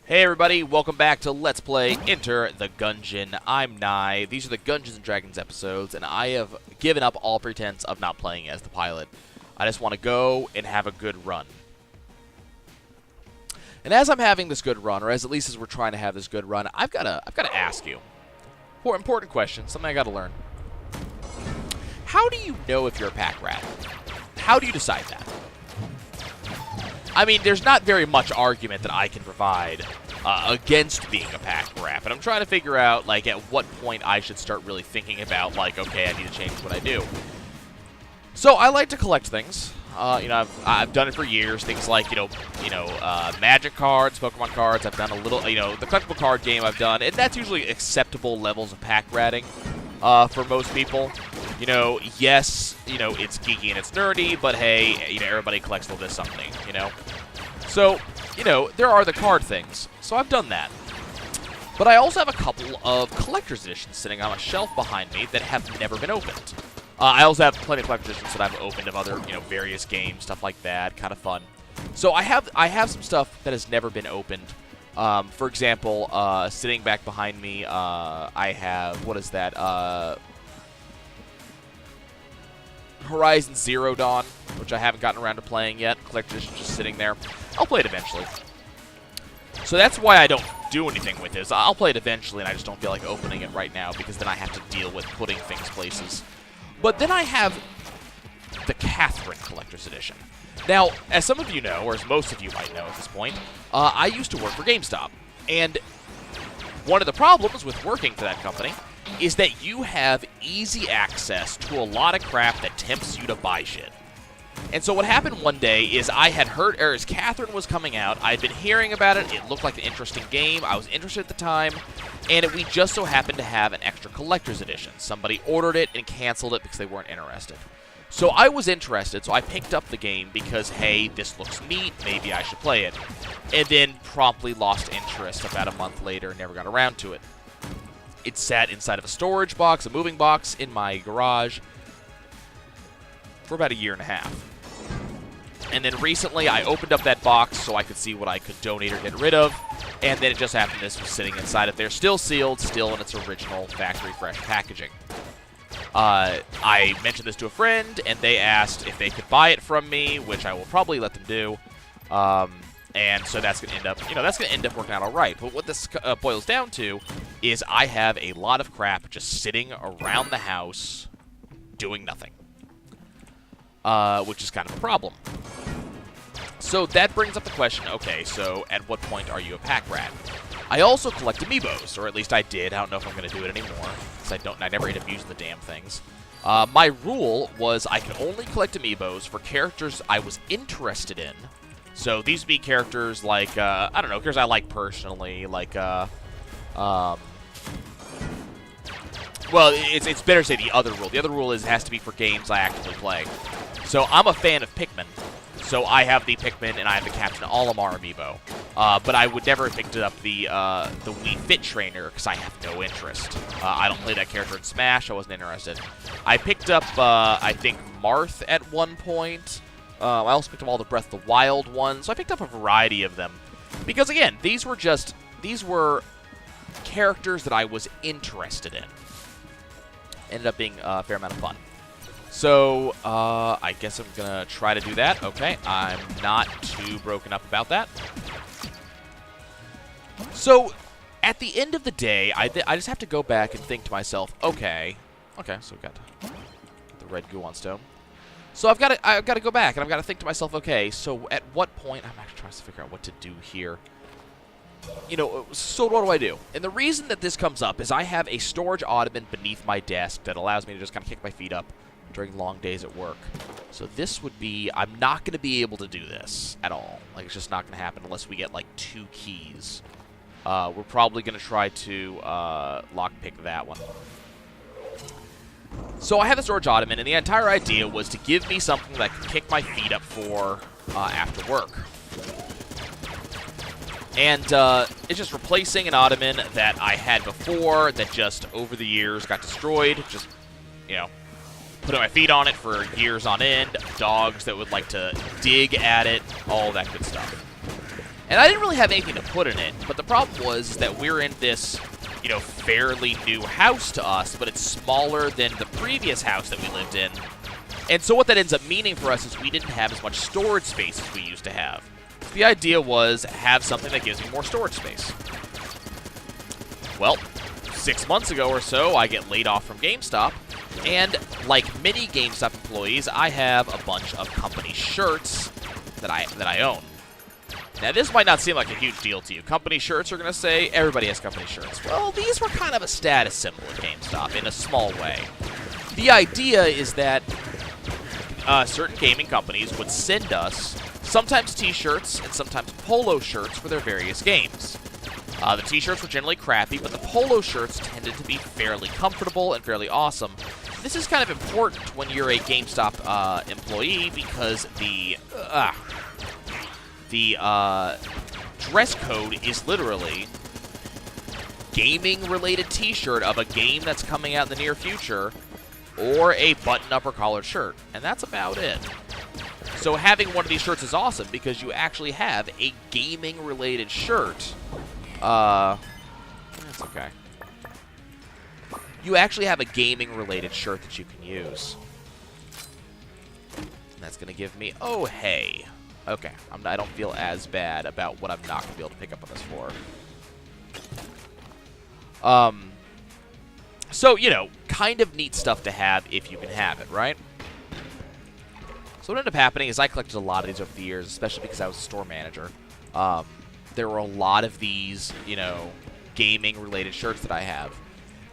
Hey everybody, welcome back to Let's Play Enter the Gungeon. I'm Nye. These are the Gungeons and Dragons episodes, and I have given up all pretense of not playing as the pilot. I just want to go and have a good run. And as I'm having this good run, or as at least as we're trying to have this good run, I've got to ask you. Important question, something I got to learn. How do you know if you're a pack rat? How do you decide that? I mean, there's not very much argument that I can provide against being a pack rat, but I'm trying to figure out, like, at what point I should start really thinking about, like, okay, I need to change what I do. So I like to collect things. I've done it for years. Things like, Magic cards, Pokemon cards. I've done a little, the collectible card game I've done, and that's usually acceptable levels of pack ratting for most people. Yes, it's geeky and it's nerdy, but hey, everybody collects a little bit of something, So, there are the card things. So I've done that. But I also have a couple of collector's editions sitting on a shelf behind me that have never been opened. I also have plenty of collector's editions that I've opened of other, various games, stuff like that, kind of fun. So I have some stuff that has never been opened. For example, sitting back behind me, I have, what is that, Horizon Zero Dawn, which I haven't gotten around to playing yet. Collector's edition just sitting there. I'll play it eventually. So that's why I don't do anything with it. I'll play it eventually, and I just don't feel like opening it right now, because then I have to deal with putting things places. But then I have the Catherine Collector's Edition. Now, as some of you know, or as most of you might know at this point, I used to work for GameStop. And one of the problems with working for that company is that you have easy access to a lot of crap that tempts you to buy shit. And so what happened one day is I had heard, as Catherine was coming out, I had been hearing about it. It looked like an interesting game. I was interested at the time, and we just so happened to have an extra collector's edition. Somebody ordered it and canceled it because they weren't interested. So I was interested, so I picked up the game because, hey, this looks neat, maybe I should play it. And then promptly lost interest about a month later and never got around to it. It sat inside of a storage box, a moving box, in my garage for about a year and a half. And then recently, I opened up that box so I could see what I could donate or get rid of, and then it just happened this was sitting inside of there, still sealed, still in its original factory-fresh packaging. I mentioned this to a friend, and they asked if they could buy it from me, which I will probably let them do. And so that's going to end up, working out all right. But what this boils down to is I have a lot of crap just sitting around the house doing nothing, which is kind of a problem. So that brings up the question, okay, so at what point are you a pack rat? I also collect amiibos, or at least I did. I don't know if I'm going to do it anymore, because I never end up using the damn things. My rule was I could only collect amiibos for characters I was interested in. So these would be characters like, I don't know, characters I like personally, like, well, it's better to say the other rule. The other rule is it has to be for games I actively play. So I'm a fan of Pikmin. So I have the Pikmin and I have the Captain Olimar amiibo. But I would never have picked up the Wii Fit Trainer because I have no interest. I don't play that character in Smash. I wasn't interested. I picked up, I think, Marth at one point. I also picked up all the Breath of the Wild ones. So I picked up a variety of them. Because, again, these were characters that I was interested in. Ended up being a fair amount of fun. So, I guess I'm going to try to do that. Okay, I'm not too broken up about that. So, at the end of the day, I just have to go back and think to myself, okay, so we've got the red goo on stone. So I've got to go back, and I've got to think to myself, okay, so at what point, I'm actually trying to figure out what to do here. So what do I do? And the reason that this comes up is I have a storage ottoman beneath my desk that allows me to just kind of kick my feet up during long days at work. So this would be, I'm not going to be able to do this at all. Like, it's just not going to happen unless we get, like, 2 keys. We're probably going to try to lockpick that one. So I have the storage ottoman, and the entire idea was to give me something that I could kick my feet up for after work. And it's just replacing an ottoman that I had before that just, over the years, got destroyed. Just, putting my feet on it for years on end, dogs that would like to dig at it, all that good stuff. And I didn't really have anything to put in it, but the problem was that we're in this, you know, fairly new house to us, but it's smaller than the previous house that we lived in. And so what that ends up meaning for us is we didn't have as much storage space as we used to have. The idea was have something that gives me more storage space. Well, 6 months ago or so, I get laid off from GameStop, and like many GameStop employees, I have a bunch of company shirts that I own. Now, this might not seem like a huge deal to you. Company shirts are going to say, everybody has company shirts. Well, these were kind of a status symbol at GameStop in a small way. The idea is that certain gaming companies would send us sometimes t-shirts and sometimes polo shirts for their various games. The t-shirts were generally crappy, but the polo shirts tended to be fairly comfortable and fairly awesome. This is kind of important when you're a GameStop employee because the dress code is literally gaming-related t-shirt of a game that's coming out in the near future or a button-up or collared shirt, and that's about it. So having one of these shirts is awesome because you actually have a gaming-related shirt. That's okay. You actually have a gaming-related shirt that you can use. And that's going to give me... Oh, hey. Okay. I don't feel as bad about what I'm not going to be able to pick up on this floor. So, you know, kind of neat stuff to have if you can have it, right? So what ended up happening is I collected a lot of these over the years, especially because I was a store manager. There were a lot of these, you know, gaming-related shirts that I have.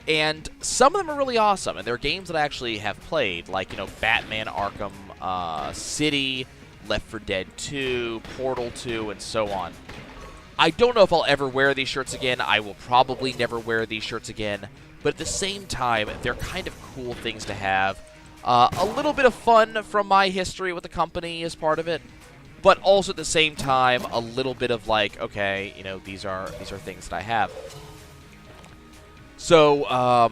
And some of them are really awesome, and they're games that I actually have played, like, you know, Batman Arkham City, Left 4 Dead 2, Portal 2, and so on. I don't know if I'll ever wear these shirts again. I will probably never wear these shirts again. But at the same time, they're kind of cool things to have. A little bit of fun from my history with the company as part of it. But also at the same time, a little bit of like, okay, you know, these are things that I have. So,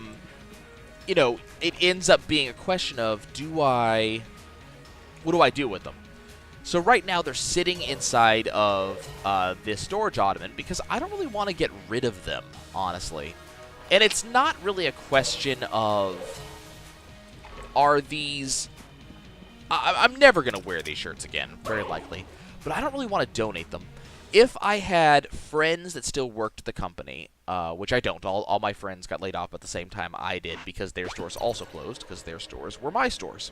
you know, it ends up being a question of, what do I do with them? So right now they're sitting inside of this storage ottoman because I don't really want to get rid of them, honestly. And it's not really a question of, are these... I'm never going to wear these shirts again, very likely. But I don't really want to donate them. If I had friends that still worked at the company, which I don't, all my friends got laid off at the same time I did because their stores also closed, because their stores were my stores.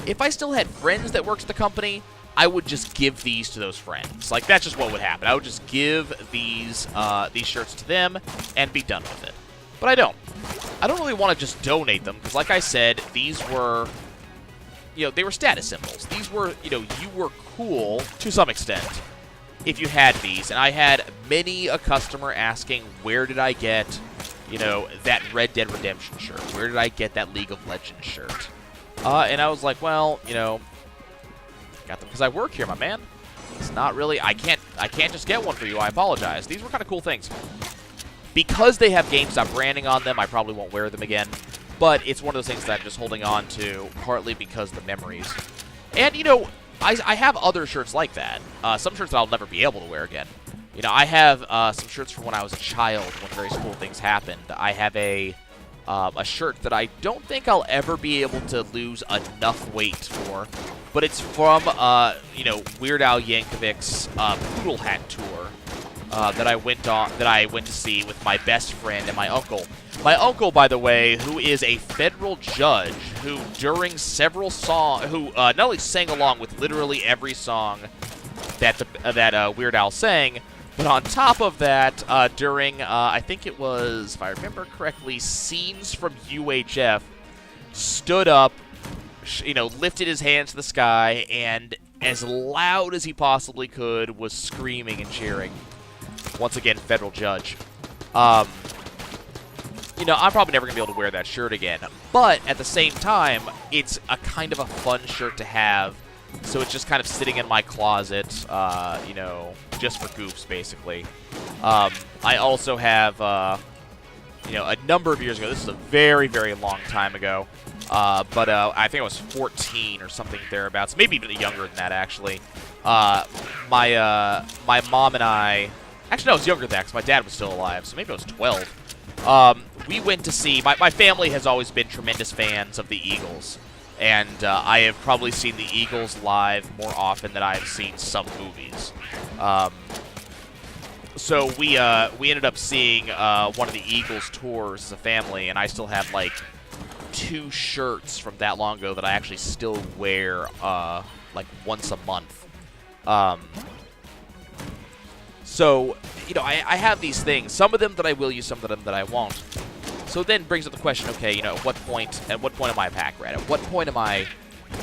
If I still had friends that worked at the company, I would just give these to those friends. Like, that's just what would happen. I would just give these shirts to them and be done with it. But I don't. I don't really want to just donate them, because like I said, these were, you know, they were status symbols. These were, you know, you were cool to some extent if you had these. And I had many a customer asking, where did I get, you know, that Red Dead Redemption shirt? Where did I get that League of Legends shirt? And I was like, well, you know, got them because I work here, my man. It's not really, I can't just get one for you. I apologize. These were kind of cool things. Because they have GameStop branding on them, I probably won't wear them again. But it's one of those things that I'm just holding on to, partly because of the memories. And, you know, I have other shirts like that. Some shirts that I'll never be able to wear again. You know, I have some shirts from when I was a child, when very cool things happened. I have a shirt that I don't think I'll ever be able to lose enough weight for. But it's from, you know, Weird Al Yankovic's Poodle Hat tour that I went to see with my best friend and my uncle. My uncle, by the way, who is a federal judge, who during several songs, who not only sang along with literally every song that Weird Al sang, but on top of that, during, I think it was, if I remember correctly, Scenes from UHF, stood up, you know, lifted his hands to the sky, and as loud as he possibly could was screaming and cheering. Once again, federal judge. You know, I'm probably never going to be able to wear that shirt again. But at the same time, it's a kind of a fun shirt to have. So it's just kind of sitting in my closet, you know, just for goofs, basically. I also have, you know, a number of years ago, this is a very, very long time ago, but I think I was 14 or something thereabouts, maybe even younger than that, actually. my mom and I, actually no, I was younger than that because my dad was still alive, so maybe I was 12. We went to see, my family has always been tremendous fans of the Eagles, and I have probably seen the Eagles live more often than I've seen some movies. So we ended up seeing one of the Eagles tours as a family, and I still have like 2 shirts from that long ago that I actually still wear like once a month. So, you know, I have these things. Some of them that I will use, some of them that I won't. So then brings up the question, okay, you know, at what point am I a pack rat? At what point am I...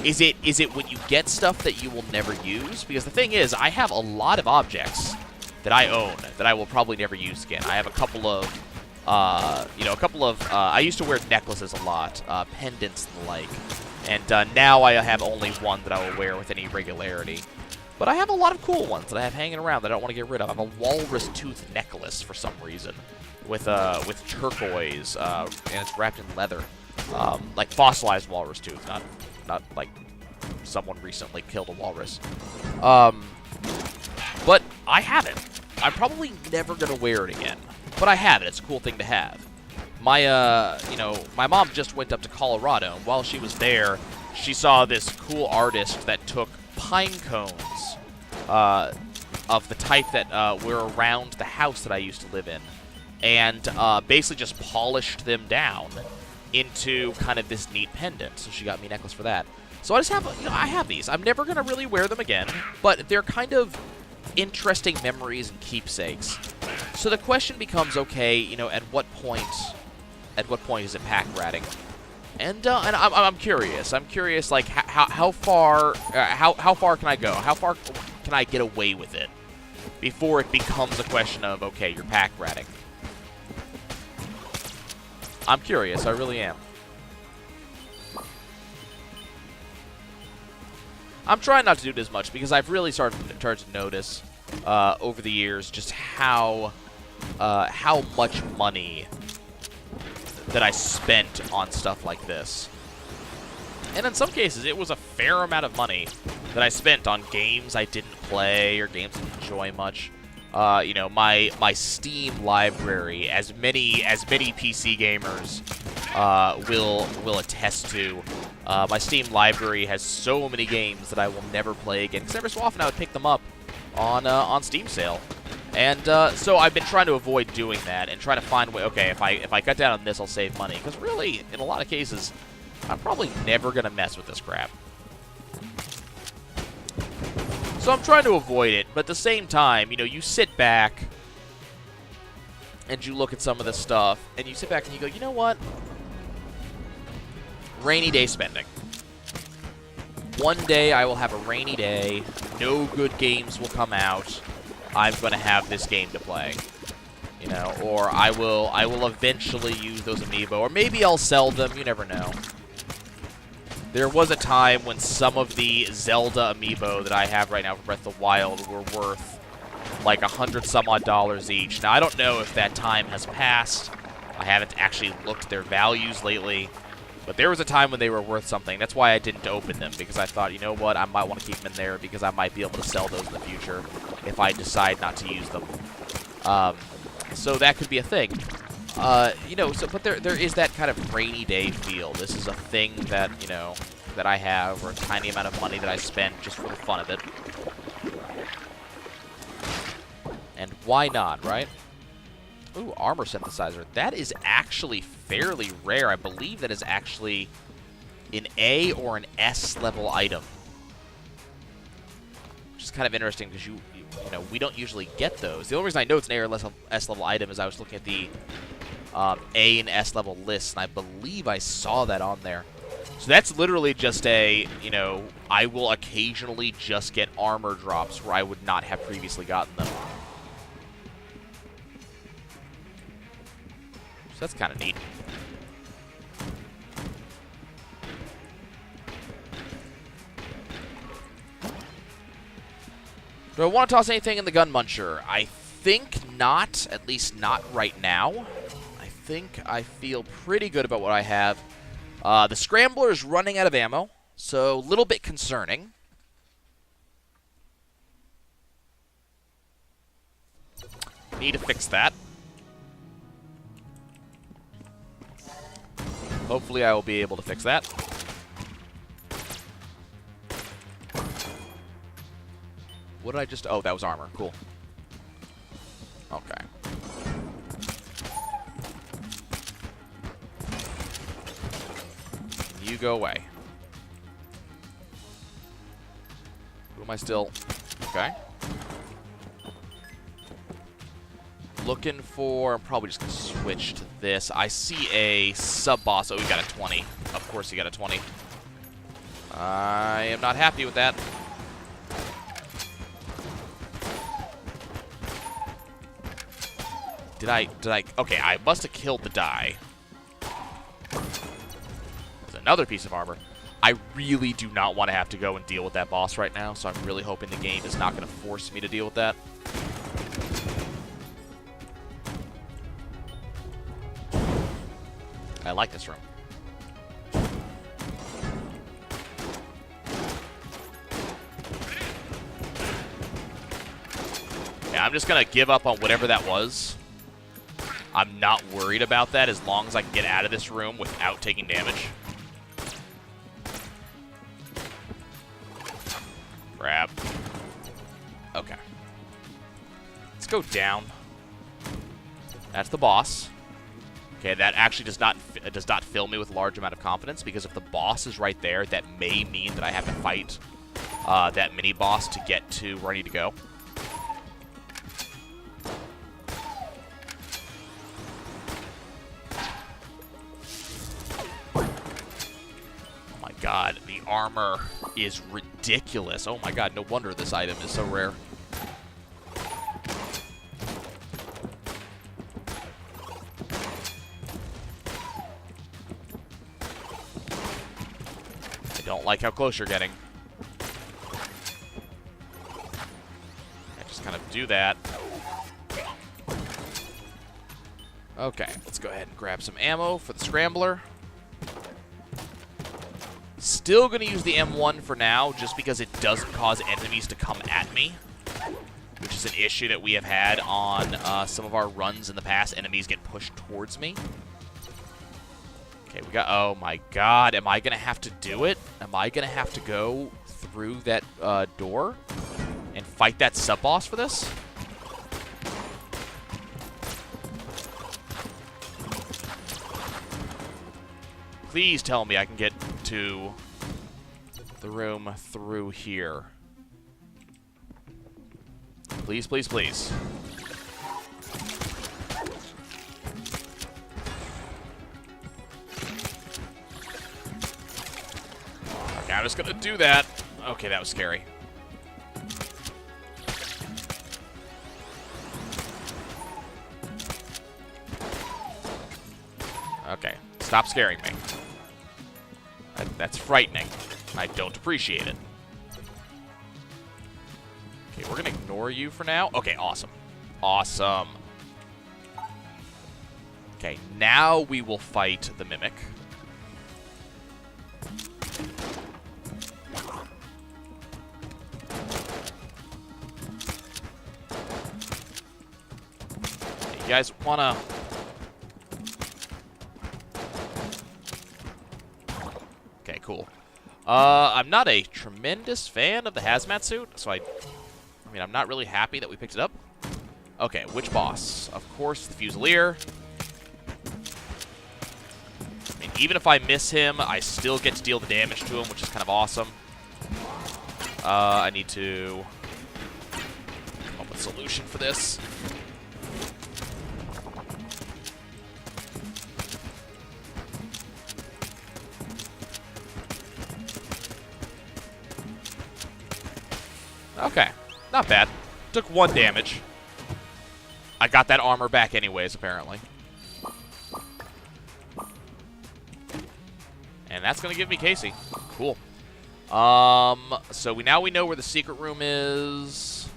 Is it when you get stuff that you will never use? Because the thing is, I have a lot of objects that I own that I will probably never use again. I have a couple of, I used to wear necklaces a lot, pendants and the like. And now I have only one that I will wear with any regularity. But I have a lot of cool ones that I have hanging around that I don't want to get rid of. I have a walrus tooth necklace for some reason with turquoise, and it's wrapped in leather. Like fossilized walrus tooth, not like someone recently killed a walrus. But I have it. I'm probably never going to wear it again. But I have it. It's a cool thing to have. My mom just went up to Colorado, and while she was there, she saw this cool artist that took pine cones of the type that were around the house that I used to live in, and basically just polished them down into kind of this neat pendant. So she got me a necklace for that. So I just have, I have these. I'm never going to really wear them again, but they're kind of interesting memories and keepsakes. So the question becomes, okay, at what point is it pack ratting? And I'm curious. I'm curious, like how far can I go? How far can I get away with it before it becomes a question of, okay, you're pack ratting? I'm curious. I really am. I'm trying not to do it as much because I've really started to notice over the years just how much money that I spent on stuff like this. And in some cases, it was a fair amount of money that I spent on games I didn't play or games I didn't enjoy much. My Steam library, as many PC gamers will attest to, my Steam library has so many games that I will never play again. Because every so often I would pick them up on Steam sale. And so I've been trying to avoid doing that and trying to find a way, okay, if I cut down on this, I'll save money. Because really, in a lot of cases, I'm probably never going to mess with this crap. So I'm trying to avoid it, but at the same time, you sit back and you look at some of this stuff, and you sit back and you go, you know what? Rainy day spending. One day I will have a rainy day, no good games will come out, I'm going to have this game to play. Or I will eventually use those amiibo, or maybe I'll sell them, you never know. There was a time when some of the Zelda amiibo that I have right now for Breath of the Wild were worth like $100-some-odd each. Now, I don't know if that time has passed. I haven't actually looked at their values lately. But there was a time when they were worth something. That's why I didn't open them, because I thought, you know what, I might want to keep them in there because I might be able to sell those in the future if I decide not to use them. So that could be a thing. But there is that kind of rainy day feel. This is a thing that, that I have, or a tiny amount of money that I spend just for the fun of it. And why not, right? Ooh, armor synthesizer. That is actually fairly rare. I believe that is actually an A or an S level item. Which is kind of interesting because we don't usually get those. The only reason I know it's an A or S level item is I was looking at the A and S level lists, and I believe I saw that on there. So that's literally just a, I will occasionally just get armor drops where I would not have previously gotten them. So that's kind of neat. Do I want to toss anything in the Gun Muncher? I think not, at least not right now. I think I feel pretty good about what I have. The Scrambler is running out of ammo, so a little bit concerning. need to fix that. Hopefully I will be able to fix that. What did I just... Oh, that was armor. Cool. Okay. You go away. Who am I still? Okay. Looking for... I'm probably just going to switch to this. I see a sub-boss. Oh, he got a 20. Of course he got a 20. I am not happy with that. Did I... Okay, I must have killed the die. There's another piece of armor. I really do not want to have to go and deal with that boss right now, so I'm really hoping the game is not going to force me to deal with that. I like this room. Yeah, I'm just going to give up on whatever that was. I'm not worried about that as long as I can get out of this room without taking damage. Grab. Okay. Let's go down. That's the boss. Okay, that actually does not fill me with a large amount of confidence, because if the boss is right there, that may mean that I have to fight that mini-boss to get to where I need to go. God, the armor is ridiculous. Oh my god, no wonder this item is so rare. I don't like how close you're getting. I just kind of do that. Okay, let's go ahead and grab some ammo for the scrambler. Still going to use the M1 for now, just because it doesn't cause enemies to come at me, which is an issue that we have had on some of our runs in the past. Enemies get pushed towards me. Okay, we got... Oh my god, am I going to have to do it? Am I going to have to go through that door and fight that sub-boss for this? Please tell me I can get to the room through here. Please, please, please. Okay, I'm just gonna do that. Okay, that was scary. Okay, stop scaring me. That's frightening. I don't appreciate it. Okay, we're going to ignore you for now. Okay, awesome. Awesome. Okay, now we will fight the Mimic. Okay, you guys want to... Okay, cool. I'm not a tremendous fan of the hazmat suit, so I mean, I'm not really happy that we picked it up. Okay, which boss? Of course, the Fusilier. I mean, even if I miss him, I still get to deal the damage to him, which is kind of awesome. I need to come up with a solution for this. Okay, not bad. Took 1 damage. I got that armor back anyways, apparently. And that's going to give me Casey. Cool. So now we know where the secret room is.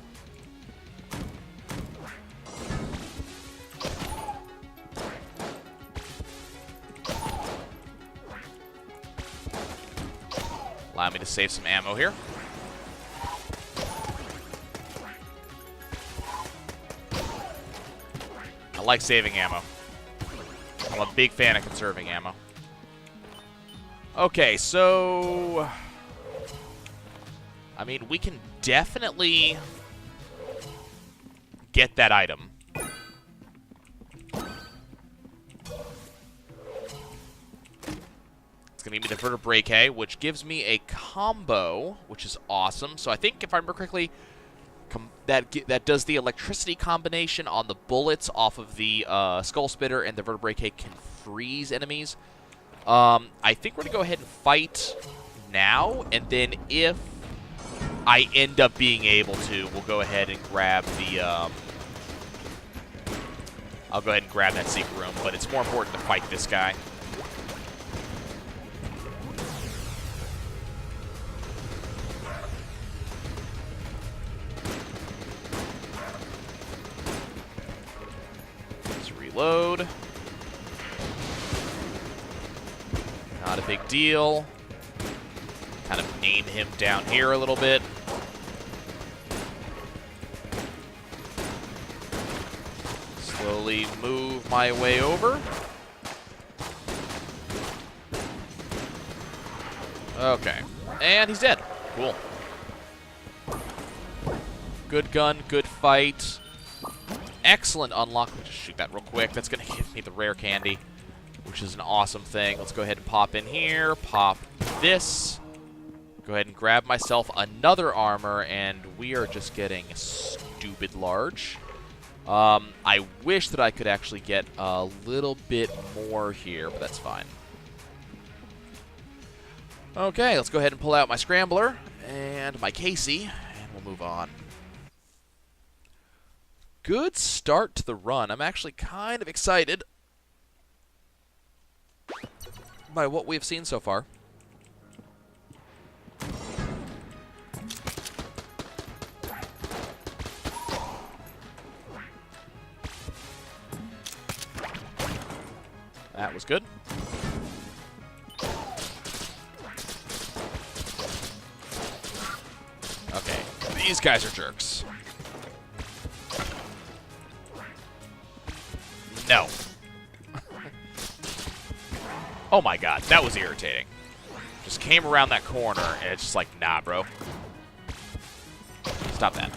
Allow me to save some ammo here. like saving ammo. I'm a big fan of conserving ammo. Okay, so... I mean, we can definitely get that item. It's going to give me the Vertebrae, which gives me a combo, which is awesome. So I think, if I remember correctly, that does the electricity combination on the bullets off of the Skull Spitter, and the Vertebrae can freeze enemies. I think we're going to go ahead and fight now, and then if I end up being able to, we'll go ahead and grab the... I'll go ahead and grab that secret room, but it's more important to fight this guy. Let's reload. Not a big deal. Kind of aim him down here a little bit. Slowly move my way over. Okay. And he's dead. Cool. Good gun, good fight. Excellent unlock. Let me just shoot that real quick. That's going to give me the rare candy, which is an awesome thing. Let's go ahead and pop in here. Pop this. Go ahead and grab myself another armor, and we are just getting stupid large. I wish that I could actually get a little bit more here, but that's fine. Okay, let's go ahead and pull out my Scrambler and my Casey, and we'll move on. Good start to the run. I'm actually kind of excited by what we've seen so far. That was good. Okay, these guys are jerks. No. Oh my god, that was irritating. Just came around that corner, and it's just like, nah, bro. Stop that.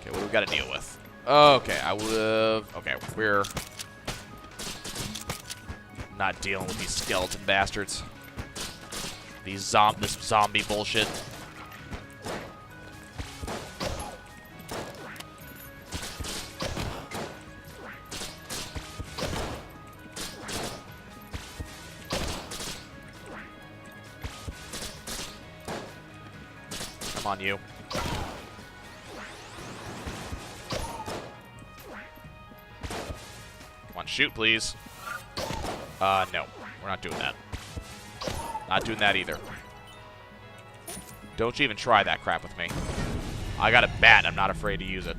Okay, what do we got to deal with? Okay, okay, we're not dealing with these skeleton bastards. This zombie bullshit. Come on, you. Shoot, please. No. We're not doing that. Not doing that either. Don't you even try that crap with me. I got a bat. I'm not afraid to use it.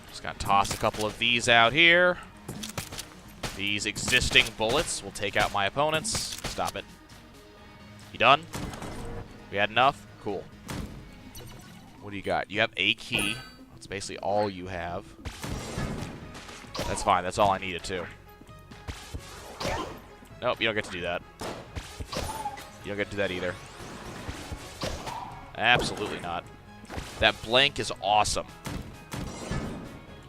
Just gotta toss a couple of these out here. These existing bullets will take out my opponents. Stop it. You done? We had enough? Cool. What do you got? You have a key. That's basically all you have. That's fine. That's all I needed, too. Nope, you don't get to do that. You don't get to do that either. Absolutely not. That blank is awesome.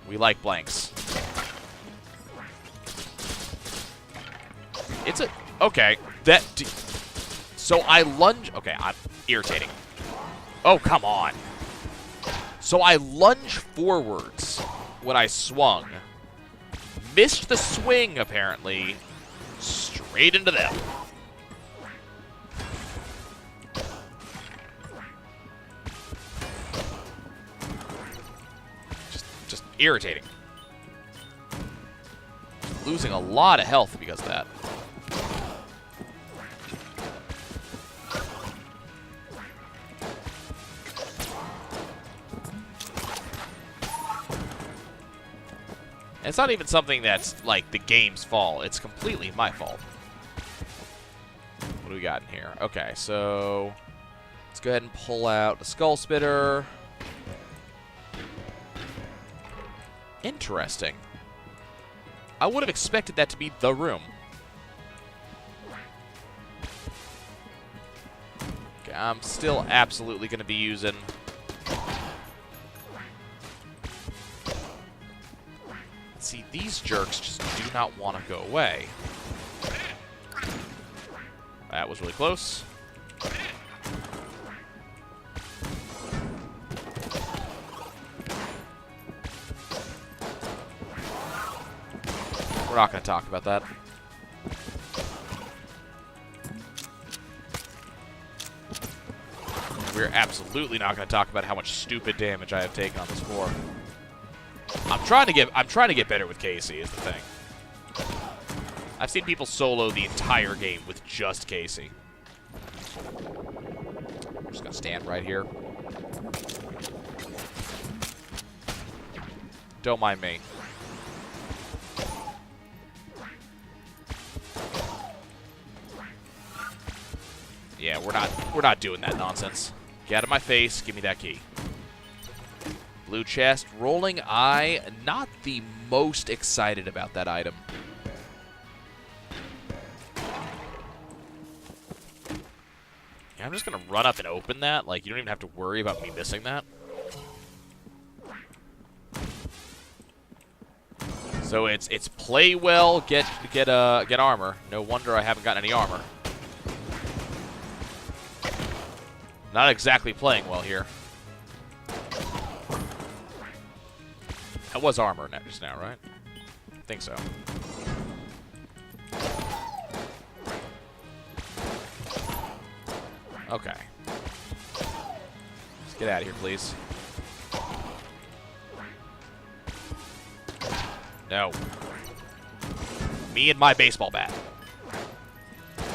We like blanks. It's a... Okay. So I lunge... Okay, I'm irritating. Oh, come on. So I lunge forwards when I swung. Missed the swing, apparently. Straight into them. Just irritating. Losing a lot of health because of that. It's not even something that's, like, the game's fault. It's completely my fault. What do we got in here? Okay, so... Let's go ahead and pull out the Skull Spitter. Interesting. I would have expected that to be the room. Okay, I'm still absolutely going to be using... See, these jerks just do not want to go away. That was really close. We're not going to talk about that. We're absolutely not going to talk about how much stupid damage I have taken on this floor. I'm trying to get better with Casey is the thing. I've seen people solo the entire game with just Casey. I'm just going to stand right here. Don't mind me. Yeah, we're not doing that nonsense. Get out of my face, give me that key. Blue chest, rolling eye, not the most excited about that item. Yeah, I'm just gonna run up and open that. Like, you don't even have to worry about me missing that. So it's play well, get armor. No wonder I haven't gotten any armor. Not exactly playing well here. That was armor just now, right? I think so. Okay. Let's get out of here, please. No. Me and my baseball bat.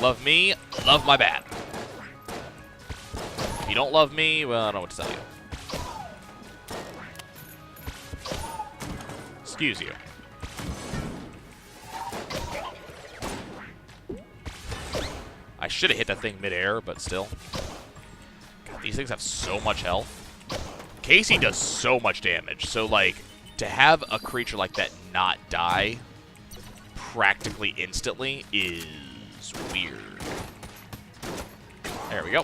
Love me, love my bat. If you don't love me, well, I don't know what to tell you. Excuse you. I should have hit that thing midair, but still. God, these things have so much health. Casey does so much damage, so, like, to have a creature like that not die practically instantly is weird. There we go.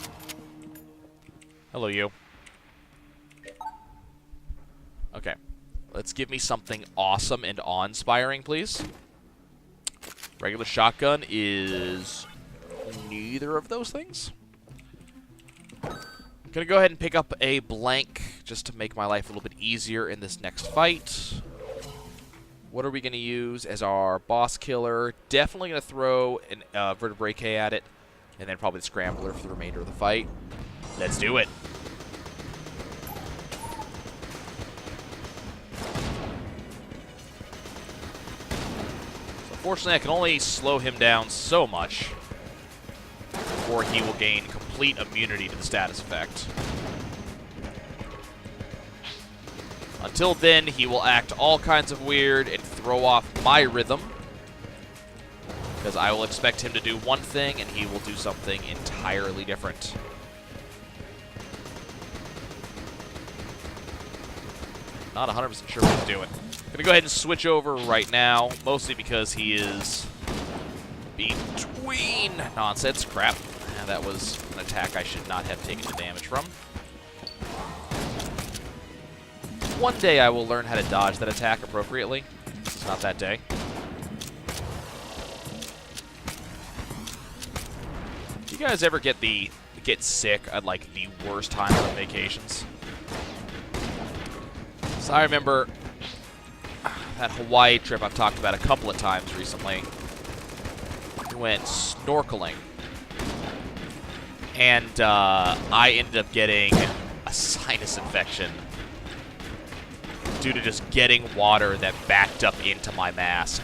Hello, you. Okay. Let's give me something awesome and awe-inspiring, please. Regular shotgun is neither of those things. I'm going to go ahead and pick up a blank just to make my life a little bit easier in this next fight. What are we going to use as our boss killer? Definitely going to throw an Vertebrae K at it, and then probably the Scrambler for the remainder of the fight. Let's do it. Unfortunately, I can only slow him down so much before he will gain complete immunity to the status effect. Until then, he will act all kinds of weird and throw off my rhythm, because I will expect him to do one thing and he will do something entirely different. Not 100% sure what he's doing. I'm going to go ahead and switch over right now, mostly because he is between nonsense. Crap. That was an attack I should not have taken the damage from. One day I will learn how to dodge that attack appropriately. It's not that day. Do you guys ever get sick at, like, the worst times on vacations? So I remember that Hawaii trip I've talked about a couple of times recently. We went snorkeling. And I ended up getting a sinus infection due to just getting water that backed up into my mask.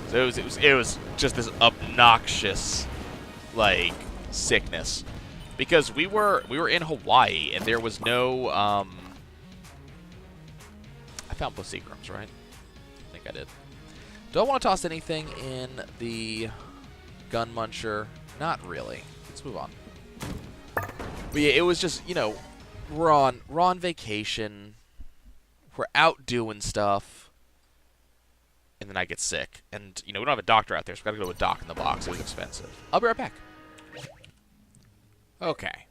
So it was just this obnoxious, like, sickness. Because we were in Hawaii, and there was no, I found both Seagrams, right? I think I did. Do I want to toss anything in the gun muncher? Not really. Let's move on. But yeah, it was just, you know, we're on vacation. We're out doing stuff. And then I get sick. And, you know, we don't have a doctor out there, so we gotta go to a doc in the box. It was expensive. I'll be right back. Okay.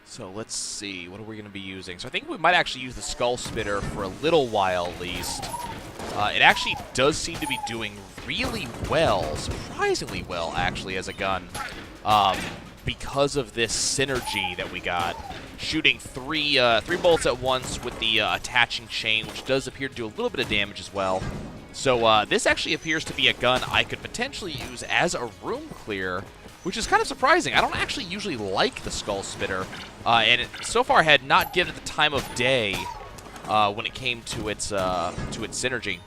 So let's see. What are we going to be using? So I think we might actually use the Skull Spitter for a little while at least. It actually does seem to be doing really well. Surprisingly well, actually, as a gun. Because of this synergy that we got. Shooting three bullets at once with the attaching chain, which does appear to do a little bit of damage as well. So this actually appears to be a gun I could potentially use as a room clear, which is kind of surprising. I don't actually usually like the Skull Spitter, and it so far had not given it the time of day when it came to its synergy.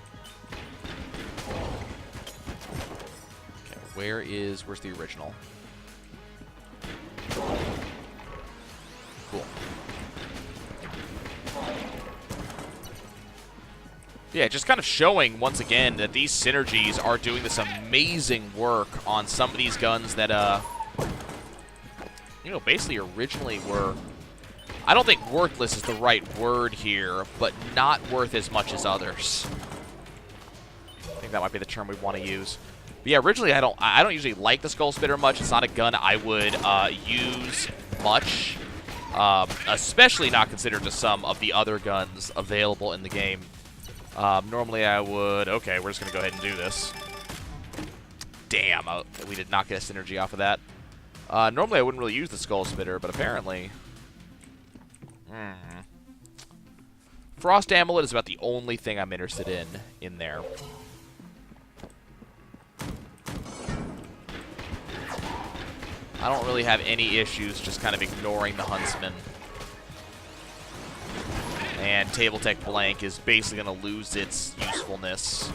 Okay, where's the original? Cool. Yeah, just kind of showing, once again, that these synergies are doing this amazing work on some of these guns that, you know, basically originally were, I don't think worthless is the right word here, but not worth as much as others. I think that might be the term we want to use. But yeah, originally I don't usually like the Skull Spitter much. It's not a gun I would use much, especially not considered to some of the other guns available in the game. Normally I would... Okay, we're just going to go ahead and do this. Damn, we did not get a synergy off of that. Normally I wouldn't really use the Skull Spitter, but apparently... Frost Amulet is about the only thing I'm interested in there. I don't really have any issues just kind of ignoring the Huntsman. And Table Tech Blank is basically going to lose its usefulness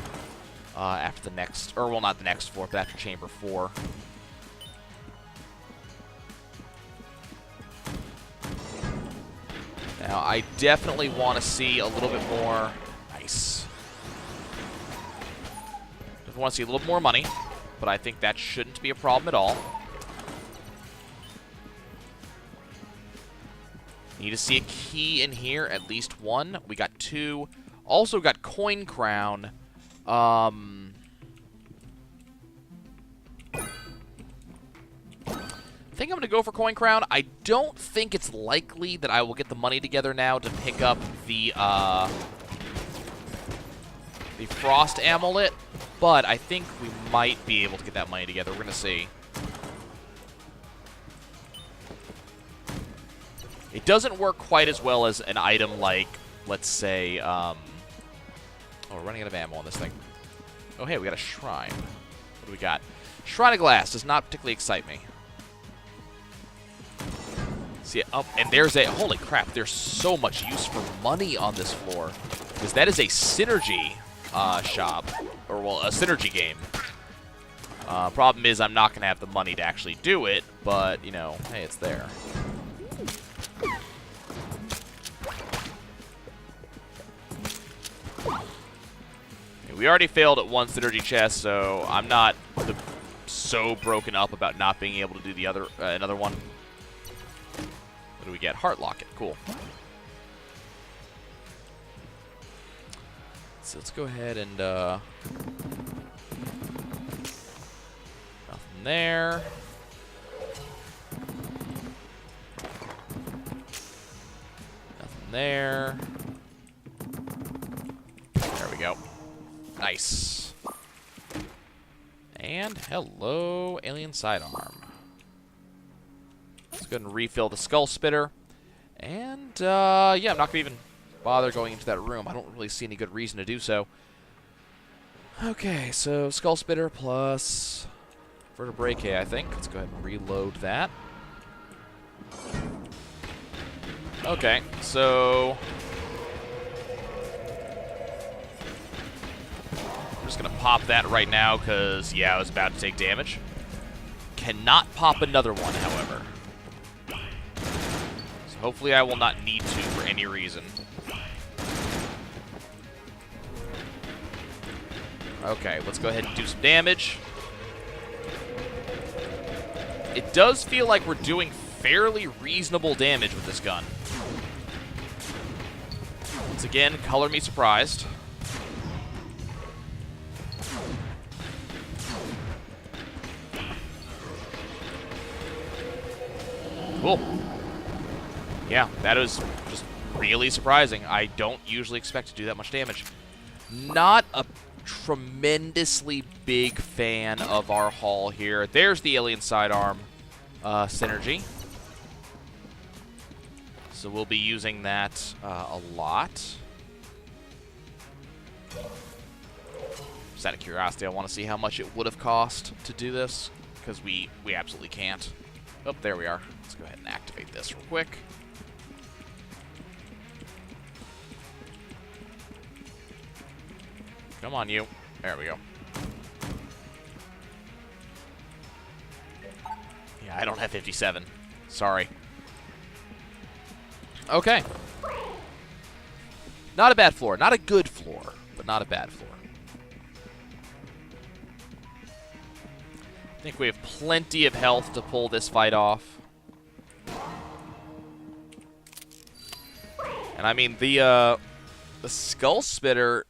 after the next, or well, not the next 4, but after Chamber 4. Now, I definitely want to see a little bit more. Nice. Definitely want to see a little more money, but I think that shouldn't be a problem at all. Need to see a key in here, at least one. We got 2. Also got Coin Crown. I think I'm going to go for Coin Crown. I don't think it's likely that I will get the money together now to pick up the Frost Amulet, but I think we might be able to get that money together. We're going to see. It doesn't work quite as well as an item like, let's say, oh, we're running out of ammo on this thing. Oh, hey, we got a shrine. What do we got? Shrine of Glass does not particularly excite me. See, oh, and there's a, holy crap, there's so much use for money on this floor. Because that is a synergy shop, or, well, a synergy game. Problem is, I'm not going to have the money to actually do it, but, you know, hey, it's there. We already failed at one synergy chest, so I'm not so broken up about not being able to do the other another one. What do we get? Heart Locket. Cool. So let's go ahead and nothing there. Nothing there. There we go. Nice. And hello, alien sidearm. Let's go ahead and refill the Skull Spitter. And, yeah, I'm not going to even bother going into that room. I don't really see any good reason to do so. Okay, so Skull Spitter plus Vertebrae, I think. Let's go ahead and reload that. Okay, so... I'm just going to pop that right now because, yeah, I was about to take damage. Cannot pop another one, however. So hopefully I will not need to for any reason. Okay, let's go ahead and do some damage. it does feel like we're doing fairly reasonable damage with this gun. Once again, color me surprised. Cool. Yeah, that was just really surprising. I don't usually expect to do that much damage. Not a tremendously big fan of our haul here. There's the alien sidearm synergy. So we'll be using that a lot. Just out of curiosity, I want to see how much it would have cost to do this, because we absolutely can't. Oh, there we are. Let's go ahead and activate this real quick. Come on, you. There we go. Yeah, I don't have 57. Sorry. Okay. Not a bad floor. Not a good floor, but not a bad floor. I think we have plenty of health to pull this fight off. And I mean, the Skull Spitter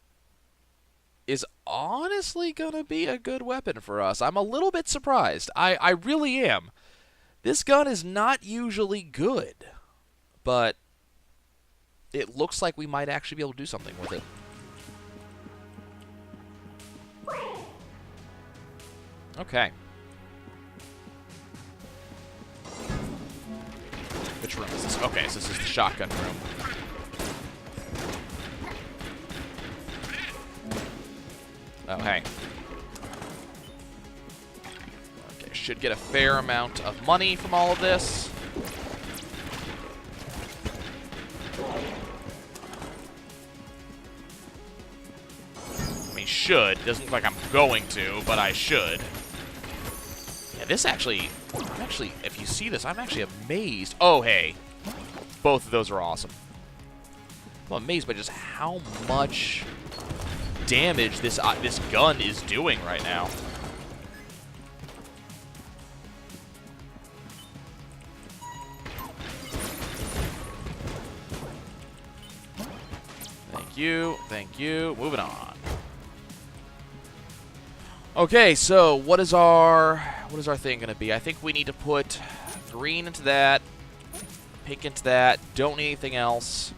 is honestly going to be a good weapon for us. I'm a little bit surprised. I really am. This gun is not usually good, but it looks like we might actually be able to do something with it. Okay. Which room is this? Okay, so this is the shotgun room. Oh, hey. Okay, should get a fair amount of money from all of this. I mean, should. Doesn't look like I'm going to, but I should. Yeah, this actually, if you see this, I'm actually amazed. Oh, hey. Both of those are awesome. I'm amazed by just how much damage this gun is doing right now. Thank you. Thank you. Moving on. Okay, so what is our thing going to be? I think we need to put green into that, pink into that. Don't need anything else.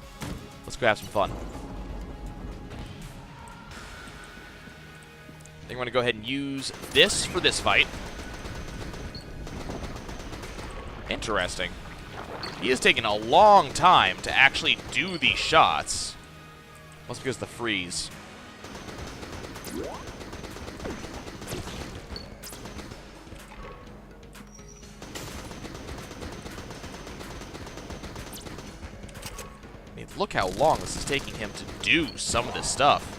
Let's go have some fun. I think we're going to go ahead and use this for this fight. Interesting. He has taken a long time to actually do these shots. Must be because of the freeze. I mean, look how long this is taking him to do some of this stuff.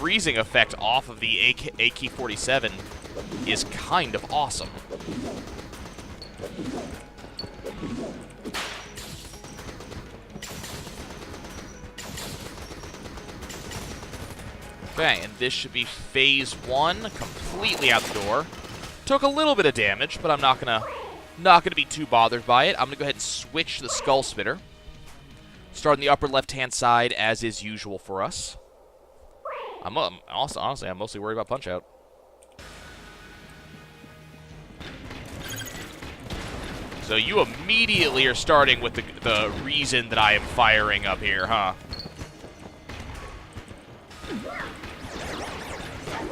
Freezing effect off of the AK-47 is kind of awesome. Okay, and this should be phase 1, completely out the door. Took a little bit of damage, but I'm not gonna be too bothered by it. I'm gonna go ahead and switch the Skull Spitter. Start on the upper left-hand side, as is usual for us. Honestly, I'm mostly worried about Punch-Out. So you immediately are starting with the reason that I am firing up here, huh?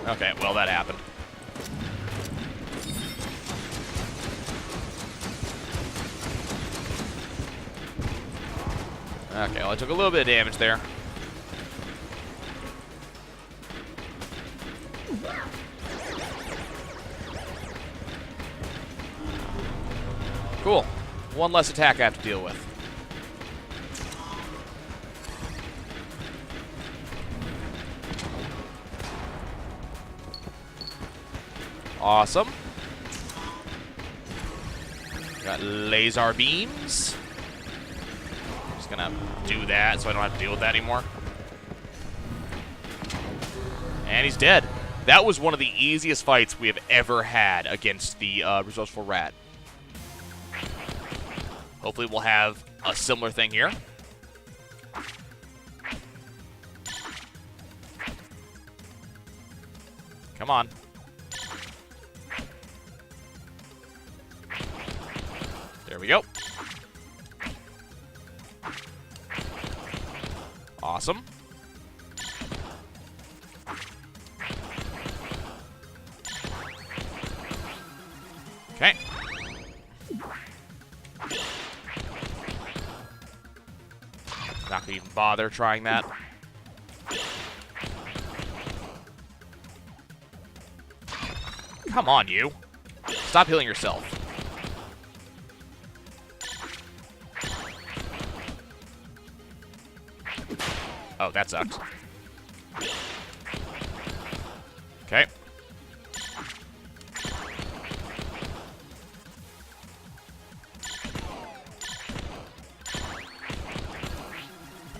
Okay, well, that happened. Okay, well, I took a little bit of damage there. Cool. One less attack I have to deal with. Awesome. Got laser beams. Just gonna do that so I don't have to deal with that anymore. And he's dead. That was one of the easiest fights we have ever had against the resourceful rat. Hopefully we'll have a similar thing here. Come on. There we go. Awesome. Okay. Not gonna even bother trying that. Come on, you. Stop healing yourself. Oh, that sucked. Okay.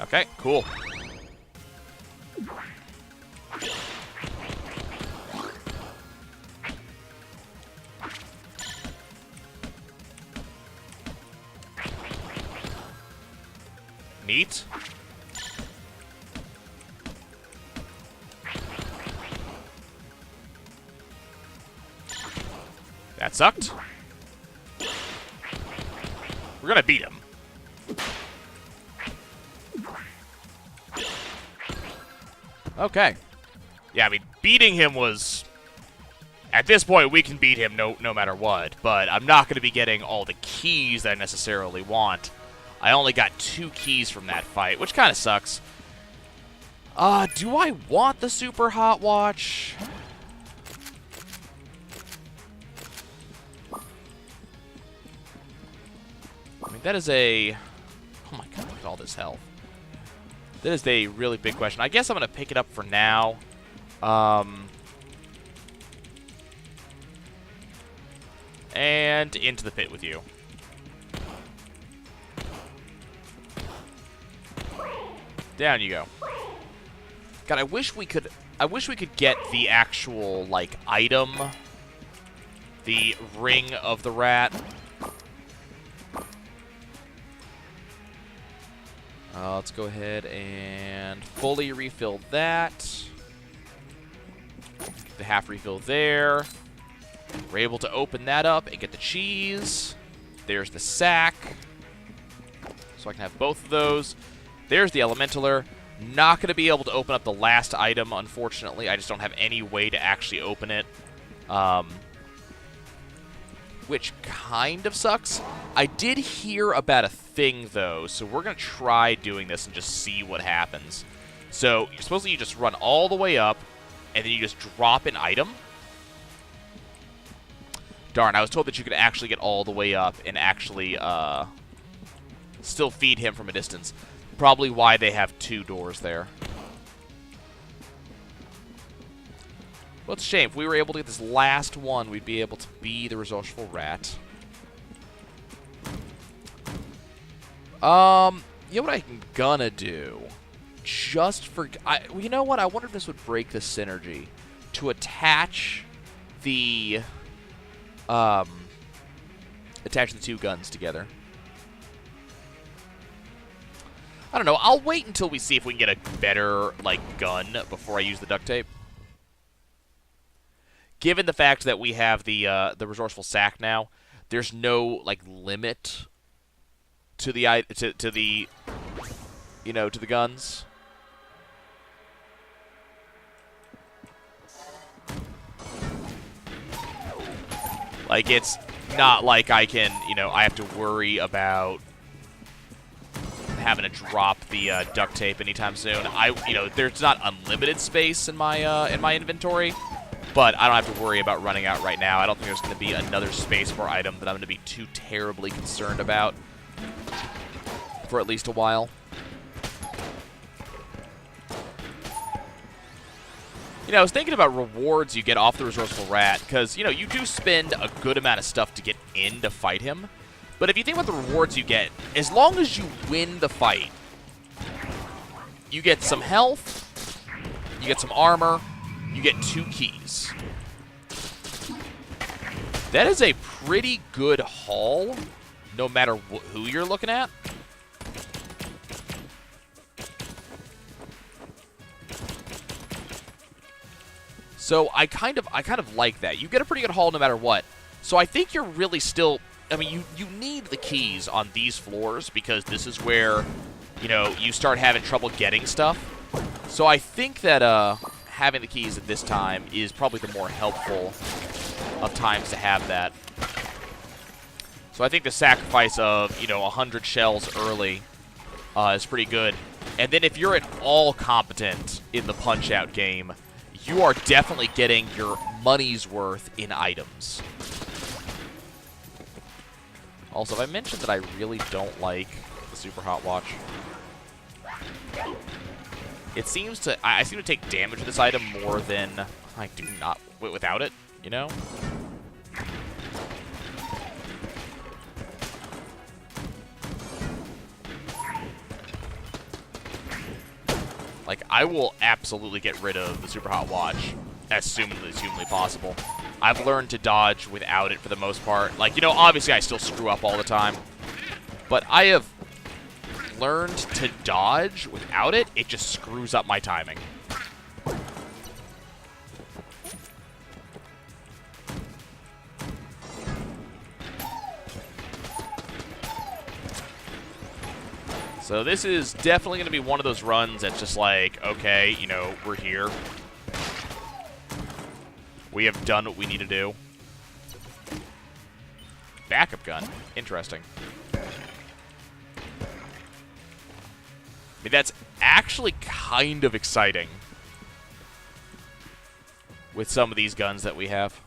Okay, cool. Neat. That sucked. We're gonna beat him. Okay. Yeah, I mean, beating him was... At this point, we can beat him no matter what, but I'm not going to be getting all the keys that I necessarily want. I only got 2 keys from that fight, which kind of sucks. Do I want the Super Hot Watch? I mean, that is a... Oh my god, look at all this health. That is a really big question. I guess I'm going to pick it up for now. And into the pit with you. Down you go. God, I wish we could get the actual, like, item. The Ring of the Rat. Let's go ahead and fully refill that. Get the half refill there. We're able to open that up and get the cheese. There's the sack. So I can have both of those. There's the Elementaler. Not going to be able to open up the last item, unfortunately. I just don't have any way to actually open it. Which kind of sucks. I did hear about a thing, though, so we're going to try doing this and just see what happens. So, supposedly you just run all the way up, and then you just drop an item. Darn, I was told that you could actually get all the way up and actually still feed him from a distance. Probably why they have 2 doors there. Well, it's a shame. If we were able to get this last one, we'd be able to be the resourceful rat. You know what I'm gonna do? Just for... you know what? I wonder if this would break the synergy. To attach the... attach the 2 guns together. I don't know. I'll wait until we see if we can get a better, like, gun before I use the duct tape. Given the fact that we have the resourceful sack now, there's no, like, limit to the to the guns. Like, it's not like I can, I have to worry about having to drop the duct tape anytime soon. There's not unlimited space in my inventory, but I don't have to worry about running out right now. I don't think there's going to be another spacebar item that I'm going to be too terribly concerned about for at least a while. I was thinking about rewards you get off the resourceful rat, because, you do spend a good amount of stuff to get in to fight him. But if you think about the rewards you get, as long as you win the fight, you get some health, you get some armor, you get 2 keys. That is a pretty good haul, no matter who you're looking at. So I kind of like that. You get a pretty good haul no matter what. So I think you're really still, I mean, you need the keys on these floors because this is where, you know, you start having trouble getting stuff. So I think that having the keys at this time is probably the more helpful of times to have that. So I think the sacrifice of, you know, 100 shells early is pretty good. And then if you're at all competent in the Punch-Out game, you are definitely getting your money's worth in items. Also, have I mentioned that I really don't like the Super Hot Watch? It seems to, I seem to take damage with this item more than I do not without it, you know? Like, I will absolutely get rid of the Super Hot Watch as soon as humanly possible. I've learned to dodge without it for the most part. Like, you know, obviously I still screw up all the time. But I have learned to dodge without it. It just screws up my timing. So this is definitely going to be one of those runs that's just like, okay, you know, we're here. We have done what we need to do. Backup gun. Interesting. I mean, that's actually kind of exciting with some of these guns that we have.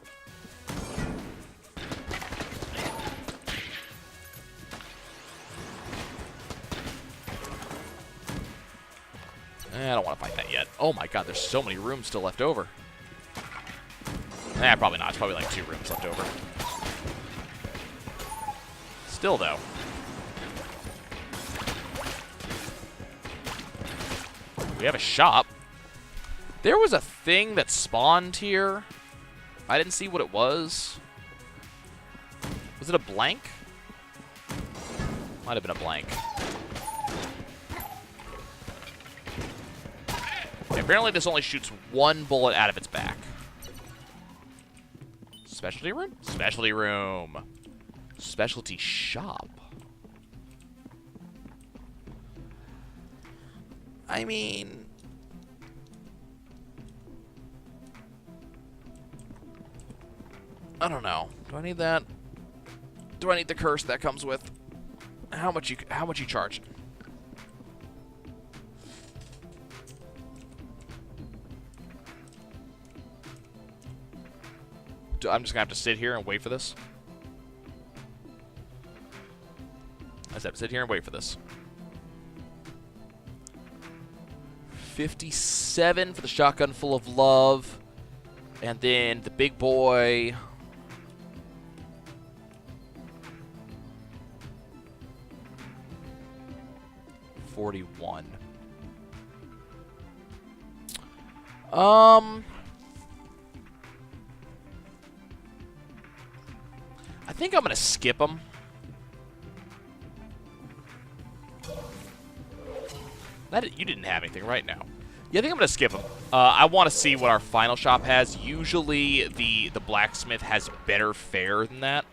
I don't want to fight that yet. Oh my god, there's so many rooms still left over. Probably not. It's probably like 2 rooms left over. Still, though. We have a shop. There was a thing that spawned here. I didn't see what it was. Was it a blank? Might have been a blank. Apparently this only shoots 1 bullet out of its back. Specialty room? Specialty room. Specialty shop. I mean... I don't know. Do I need that? Do I need the curse that comes with? How much you charge? I'm just gonna have to sit here and wait for this. I just have to sit here and wait for this. 57 for the shotgun full of love. And then the big boy. $41. I think I'm going to skip them. You didn't have anything right now. Yeah, I think I'm going to skip them. I want to see what our final shop has. Usually, the blacksmith has better fare than that.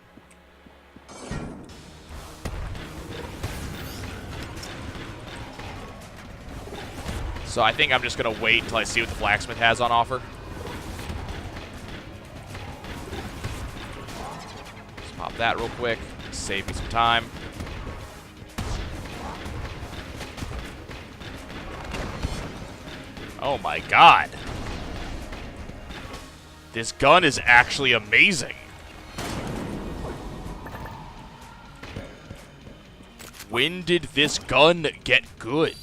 So I think I'm just going to wait until I see what the blacksmith has on offer. Just pop that real quick. Save me some time. Oh my god. This gun is actually amazing. When did this gun get good?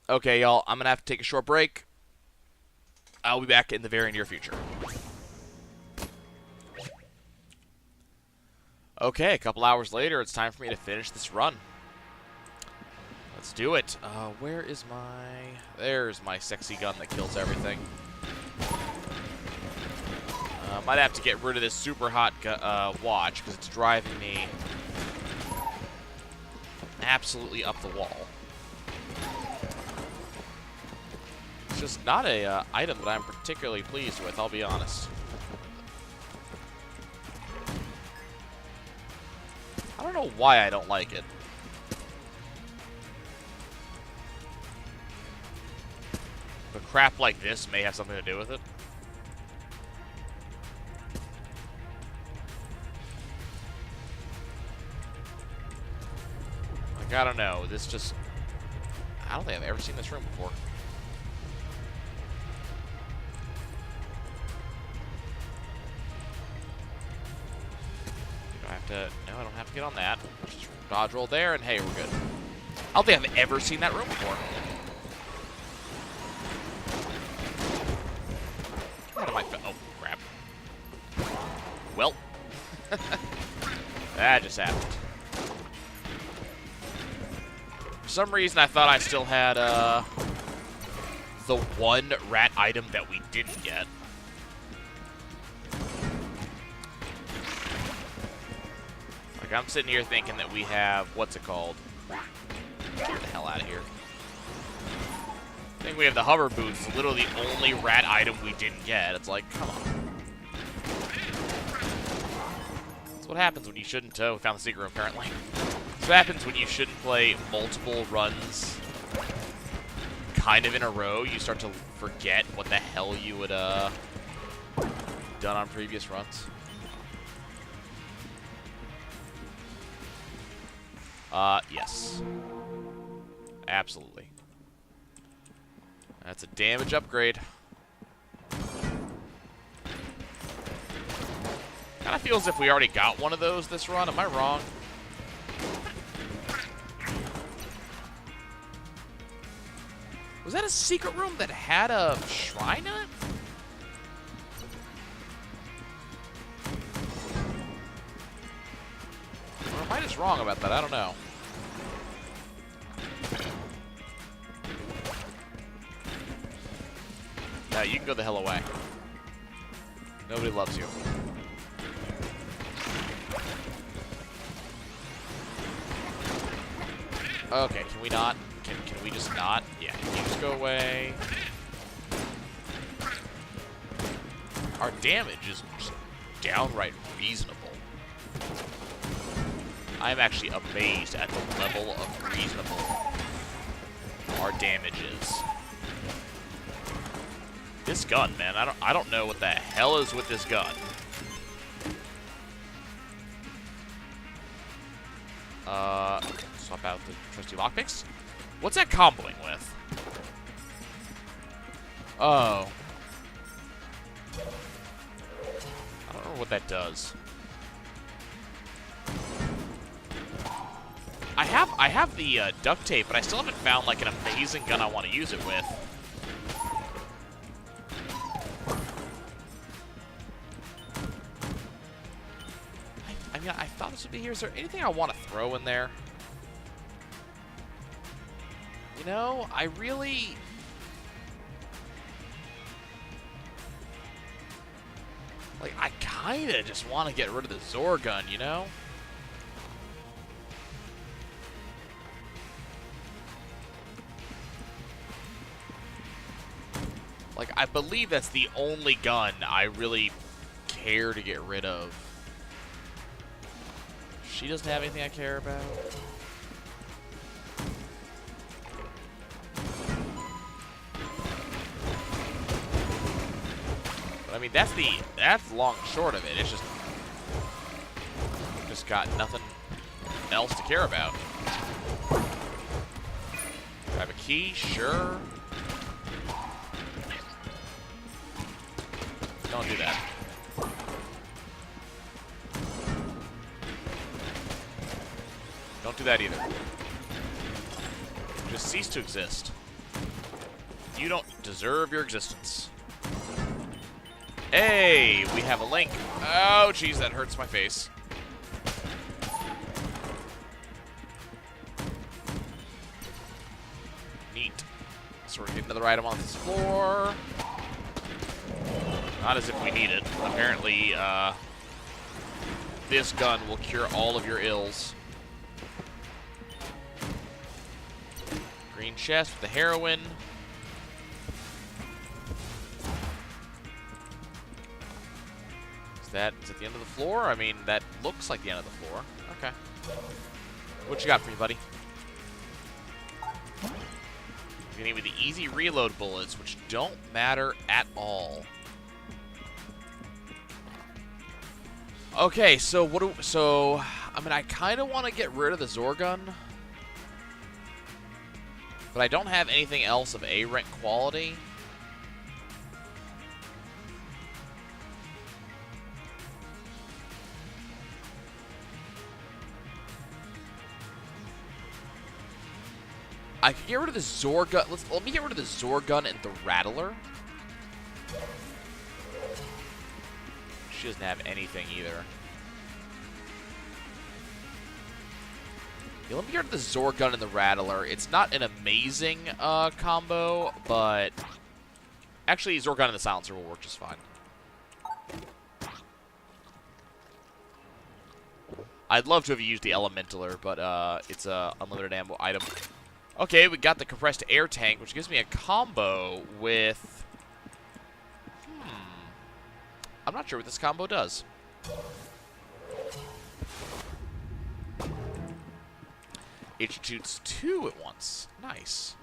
Okay, y'all, I'm going to have to take a short break. I'll be back in the very near future. Okay, a couple hours later, it's time for me to finish this run. Let's do it. Where is my... There's my sexy gun that kills everything. Might have to get rid of this super hot watch, because it's driving me absolutely up the wall. It's just not a item that I'm particularly pleased with, I'll be honest. I don't know why I don't like it. But crap like this may have something to do with it. Like, I don't know. This just... I don't think I've ever seen this room before. No, I don't have to get on that. Just dodge roll there, and hey, we're good. I don't think I've ever seen that room before. What am I... Oh, crap. Well. That just happened. For some reason, I thought I still had, the one rat item that we didn't get. Like, I'm sitting here thinking that we have, what's it called? Get the hell out of here. I think we have the hover boots, literally the only rat item we didn't get. It's like, come on. That's what happens when you shouldn't, we found the secret room, apparently. That's what happens when you shouldn't play multiple runs kind of in a row. You start to forget what the hell you would, done on previous runs. Yes. Absolutely. That's a damage upgrade. Kind of feels as if we already got one of those this run. Am I wrong? Was that a secret room that had a shrine in it? Or am I just wrong about that? I don't know. No, you can go the hell away. Nobody loves you. Okay, can we not? Can we just not? Yeah, can you just go away? Our damage is just downright reasonable. I'm actually amazed at the level of reasonable our damage is. This gun, man, I don't know what the hell is with this gun. Swap out the trusty lockpicks. What's that comboing with? Oh. I don't know what that does. I have the duct tape, but I still haven't found like an amazing gun I want to use it with. I mean, I thought this would be here. Is there anything I want to throw in there? You know, I really... Like, I kind of just want to get rid of the Zor gun, you know? Like, I believe that's the only gun I really care to get rid of. She doesn't have anything I care about. But I mean, that's long and short of it. It's just got nothing else to care about. Grab a key, sure. Don't do that. Don't do that either. Just cease to exist. You don't deserve your existence. Hey, we have a link. Oh, jeez, that hurts my face. another item on this floor. Not as if we need it. Apparently, this gun will cure all of your ills. Green chest with the heroin. Is that the end of the floor? I mean, that looks like the end of the floor. Okay. What you got for me, buddy? You're gonna give me the easy reload bullets, which don't matter at all. Okay, so I mean, I kind of want to get rid of the Zorgun, but I don't have anything else of A rank quality. I could get rid of the Zorgun. Let me get rid of the Zorgun and the Rattler. She doesn't have anything either. Yeah, let me get rid of the Zorgun and the Rattler. It's not an amazing combo, but actually Zorgun and the Silencer will work just fine. I'd love to have used the Elementaler, but it's a unlimited ammo item. Okay, we got the compressed air tank, which gives me a combo with... I'm not sure what this combo does. It shoots 2 at once. Nice.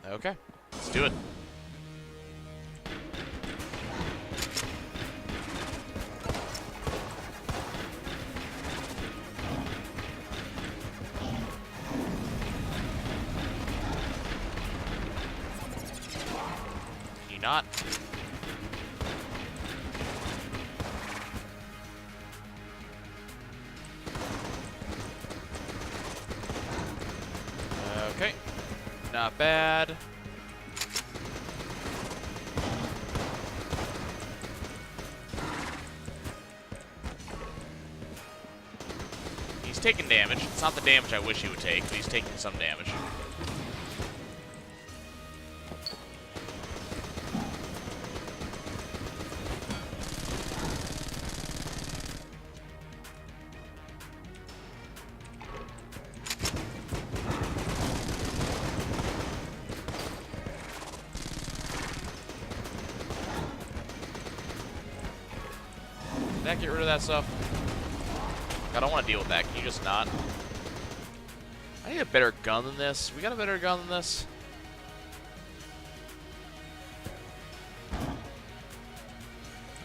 Okay, let's do it. Not. Okay. Not bad. He's taking damage. It's not the damage I wish he would take, but he's taking some damage. Can I get rid of that stuff? I don't want to deal with that. Can you just not? I need a better gun than this. We got a better gun than this?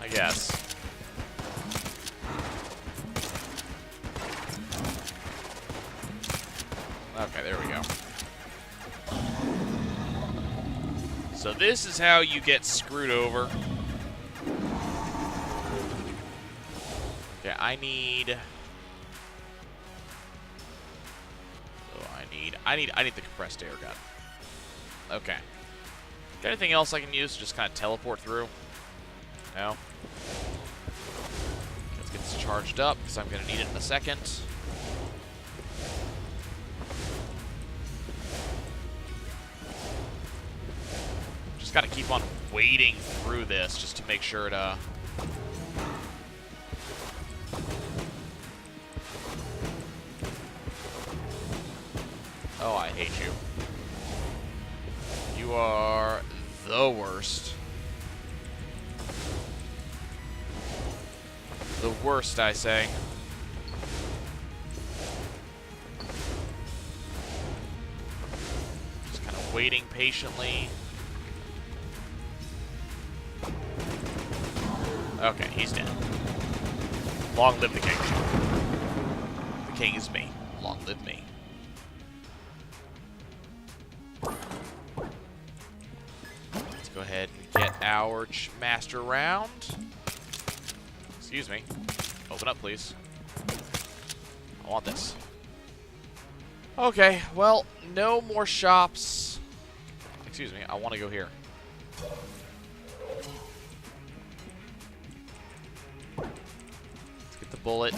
I guess. Okay, there we go. So this is how you get screwed over. Okay, I need the compressed air gun. Okay. Got anything else I can use to just kind of teleport through? No. Let's get this charged up because I'm going to need it in a second. Just got to keep on wading through this just to make sure to... Oh, I hate you. You are the worst. The worst, I say. Just kind of waiting patiently. Okay, he's dead. Long live the king. The king is me. Long live me. Go ahead and get our master round. Excuse me. Open up, please. I want this. Okay, well, no more shops. Excuse me, I want to go here. Let's get the bullet.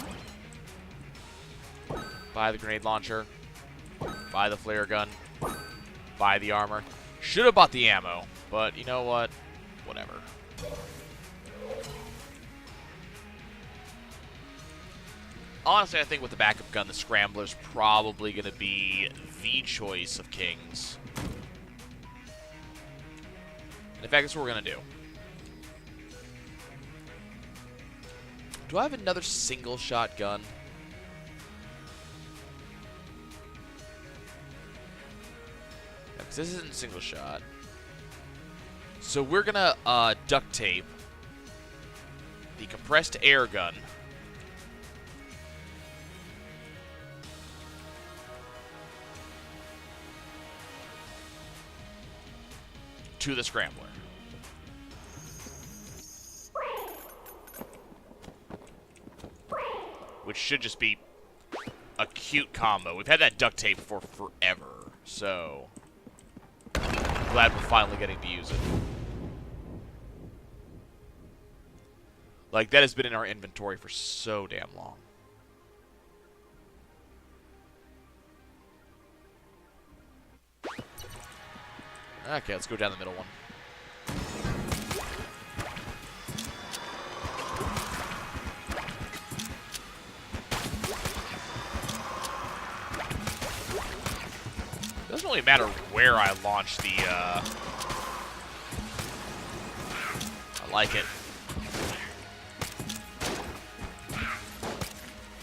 Buy the grenade launcher. Buy the flare gun. Buy the armor. Should have bought the ammo, but you know what? Whatever. Honestly, I think with the backup gun, the Scrambler's probably going to be the choice of kings. And in fact, that's what we're going to do. Do I have another single shot gun? Yeah, because this isn't single shot. So we're going to duct tape the compressed air gun to the Scrambler. Which should just be a cute combo. We've had that duct tape for forever, so glad we're finally getting to use it. Like, that has been in our inventory for so damn long. Okay, let's go down the middle one. Doesn't really matter where I launch the, I like it.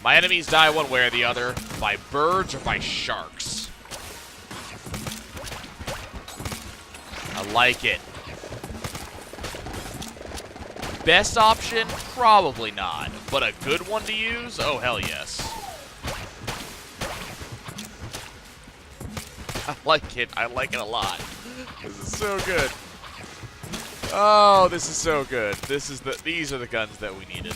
My enemies die one way or the other, by birds or by sharks. I like it. Best option? Probably not. But a good one to use? Oh, hell yes. I like it. I like it a lot. This is so good. Oh, this is so good. These are the guns that we needed.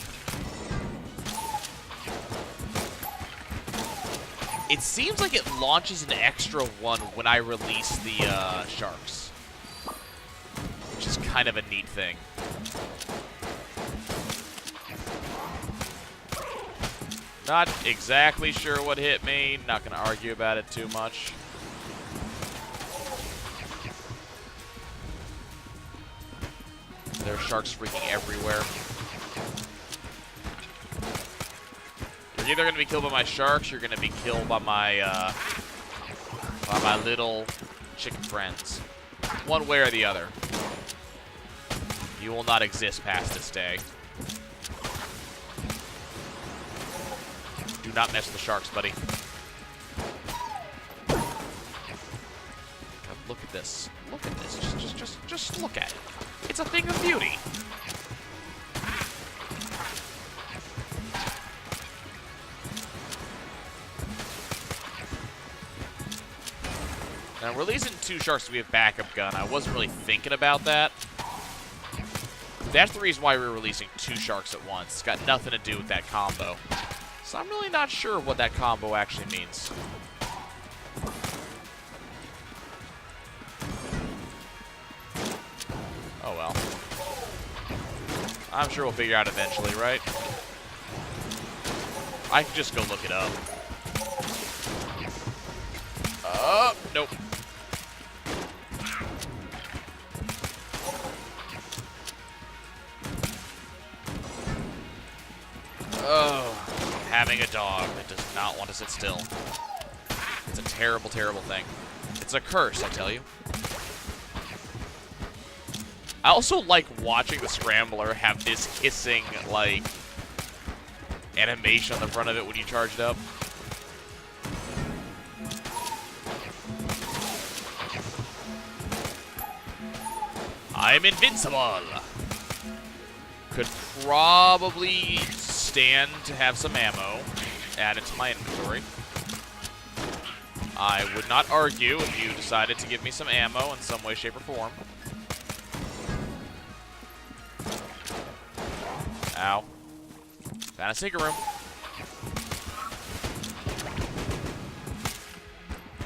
It seems like it launches an extra one when I release the sharks. Which is kind of a neat thing. Not exactly sure what hit me. Not going to argue about it too much. There are sharks freaking everywhere. You're either going to be killed by my sharks, or you're going to be killed by my little chicken friends. One way or the other. You will not exist past this day. Do not mess with the sharks, buddy. God, look at this. Look at this. Just look at it. It's a thing of beauty. Now, releasing 2 sharks to be a backup gun, I wasn't really thinking about that. That's the reason why we're releasing 2 sharks at once. It's got nothing to do with that combo. So I'm really not sure what that combo actually means. Oh well. I'm sure we'll figure out eventually, right? I can just go look it up. Nope. Oh, having a dog that does not want to sit still. It's a terrible, terrible thing. It's a curse, I tell you. I also like watching the Scrambler have this hissing, like, animation on the front of it when you charge it up. I'm invincible! Could probably stand to have some ammo added to my inventory. I would not argue if you decided to give me some ammo in some way, shape, or form. Ow. Found a secret room.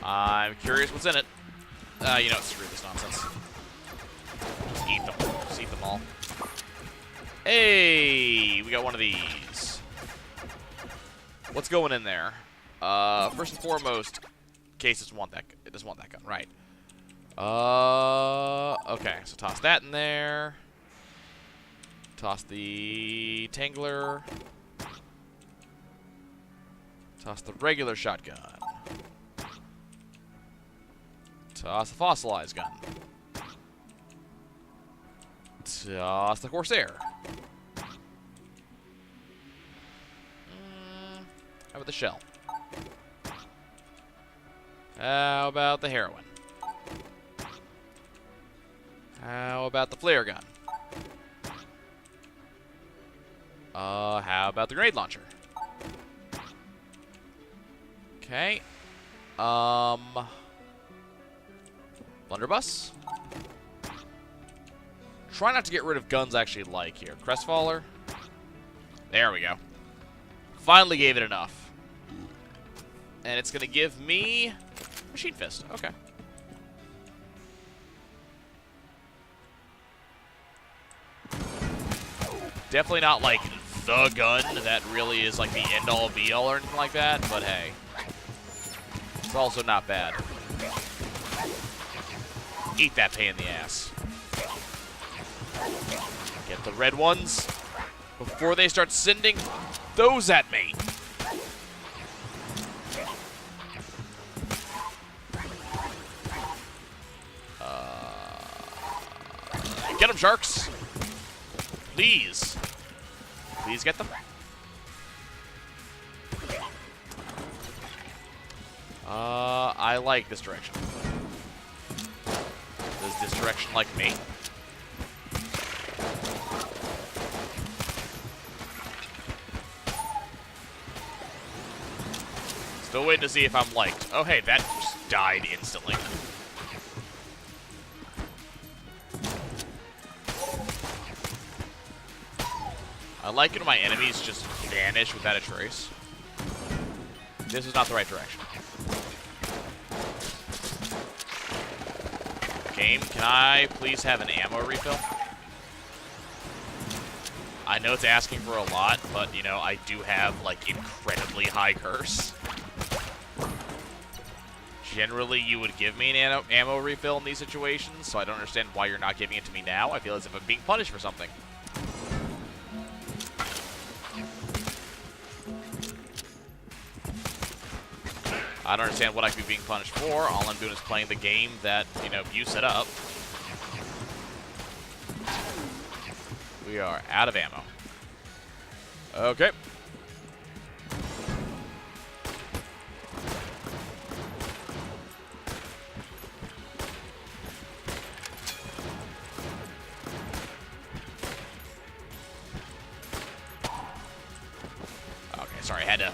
I'm curious what's in it. You know, screw this nonsense. Just eat them. Just eat them all. Hey! We got one of these. What's going in there? First and foremost, case it doesn't want that gun, right? Okay, so toss that in there. Toss the Tangler. Toss the regular shotgun. Toss the fossilized gun. Toss the Corsair. How about the shell? How about the heroin? How about the flare gun? How about the grenade launcher? Okay. Blunderbuss. Try not to get rid of guns I actually like here. Crestfaller. There we go. Finally gave it enough. And it's going to give me Machine Fist. Okay. Definitely not like the gun that really is like the end-all be-all or anything like that, but hey. It's also not bad. Eat that pain in the ass. Get the red ones before they start sending those at me. Get them, sharks. Please. Please get them. I like this direction. Does this direction like me? Still waiting to see if I'm liked. Oh, hey, that just died instantly. I like it when my enemies just vanish without a trace. This is not the right direction. Game, can I please have an ammo refill? I know it's asking for a lot, but, you know, I do have, like, incredibly high curse. Generally, you would give me an ammo refill in these situations, so I don't understand why you're not giving it to me now. I feel as if I'm being punished for something. I don't understand what I could be being punished for. All I'm doing is playing the game that, you know, you set up. We are out of ammo. Okay. Okay, sorry, I had to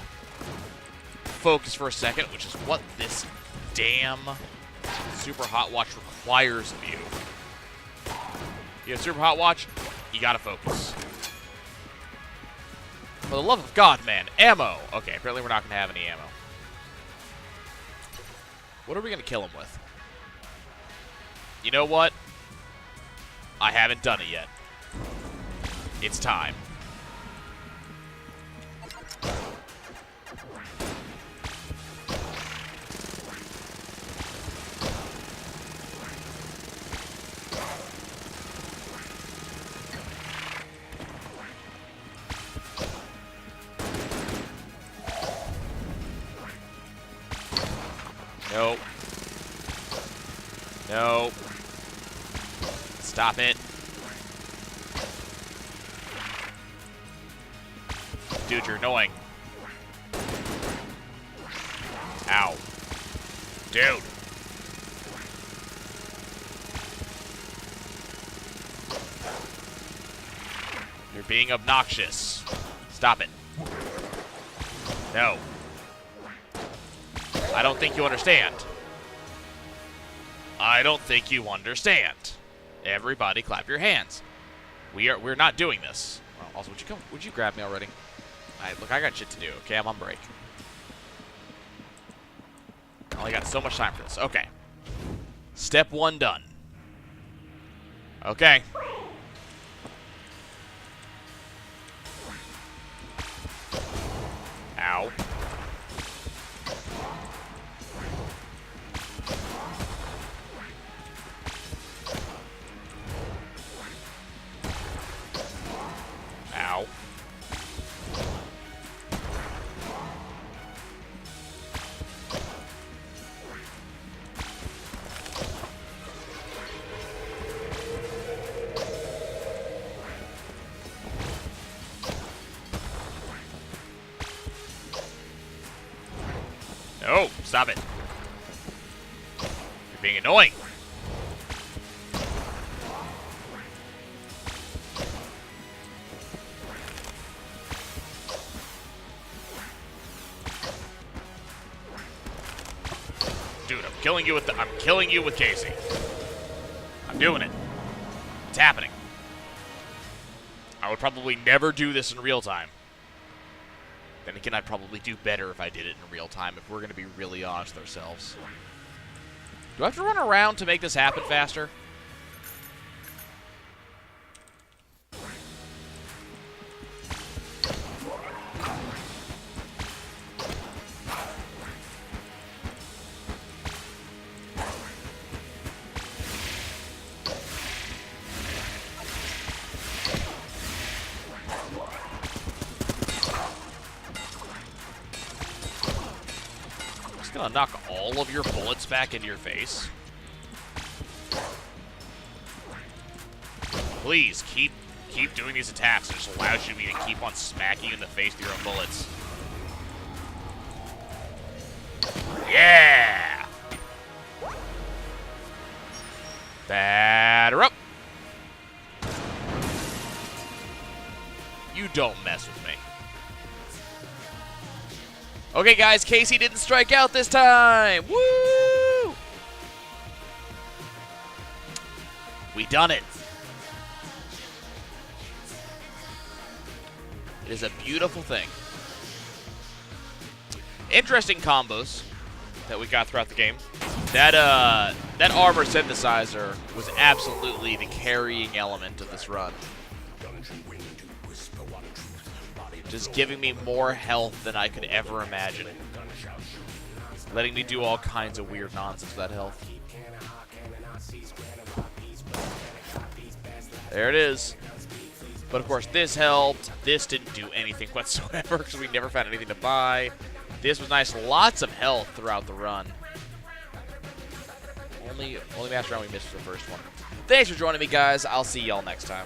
focus for a second, which is what this damn Super Hot Watch requires of you. You have Super Hot Watch, you gotta focus. For the love of God, man, ammo! Okay, apparently we're not gonna have any ammo. What are we gonna kill him with? You know what? I haven't done it yet. It's time. Nope. Nope. Stop it. Dude, you're annoying. Ow. Dude. You're being obnoxious. Stop it. No. I don't think you understand. I don't think you understand. Everybody clap your hands. We're not doing this. Well, also, would you grab me already? Look, I got shit to do, okay? I'm on break. I only got so much time for this. Okay. Step 1 done. Okay. Ow. Ow. No, stop it. You're being annoying. Dude, I'm killing you with Casey. I'm doing it. It's happening. I would probably never do this in real time. Then again, I'd probably do better if I did it in real time, if we're going to be really honest with ourselves. Do I have to run around to make this happen faster? Gonna knock all of your bullets back into your face. Please keep doing these attacks. It just allows you to keep on smacking you in the face with your own bullets. Yeah! Batter up. You don't mess with me. Okay, guys, Casey didn't strike out this time. Woo! We done it. It is a beautiful thing. Interesting combos that we got throughout the game. That armor synthesizer was absolutely the carrying element of this run. Just giving me more health than I could ever imagine. Letting me do all kinds of weird nonsense with that health. There it is. But of course, this helped. This didn't do anything whatsoever because we never found anything to buy. This was nice. Lots of health throughout the run. Only master round we missed was the first one. Thanks for joining me, guys. I'll see y'all next time.